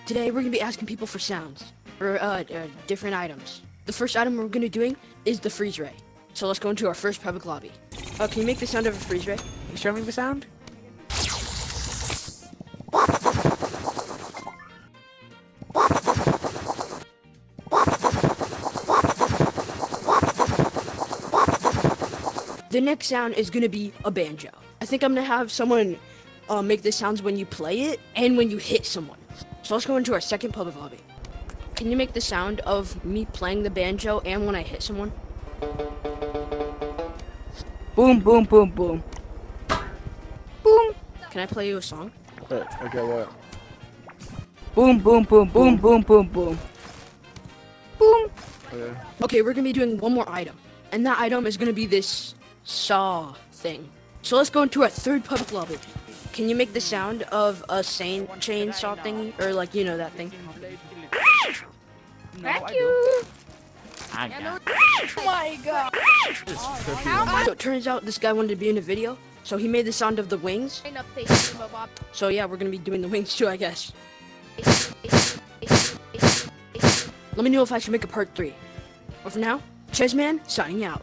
Today we're gonna be asking people for sounds, or different items. The first item we're gonna be doing is the freeze ray. So let's go into our first public lobby. Can you make the sound of a freeze ray? You show me the sound? The next sound is gonna be a banjo. I think I'm gonna have someone make the sounds when you play it and when you hit someone. So let's go into our second public lobby. Can you make the sound of me playing the banjo and when I hit someone? Boom, boom, boom, boom. Boom. Can I play you a song? Okay, what? Boom, boom, boom, boom, boom, boom, boom. Boom. Okay. Okay, we're gonna be doing one more item. And that item is gonna be this saw thing. So let's go into our third public lobby. Can you make the sound of a chainsaw thingy? Or like, you know that thing? Vacuum. Oh my god. So it turns out this guy wanted to be in a video. So he made the sound of the wings. So yeah, we're gonna be doing the wings too, I guess. Let me know if I should make a part 3. But for now, Chessman signing out.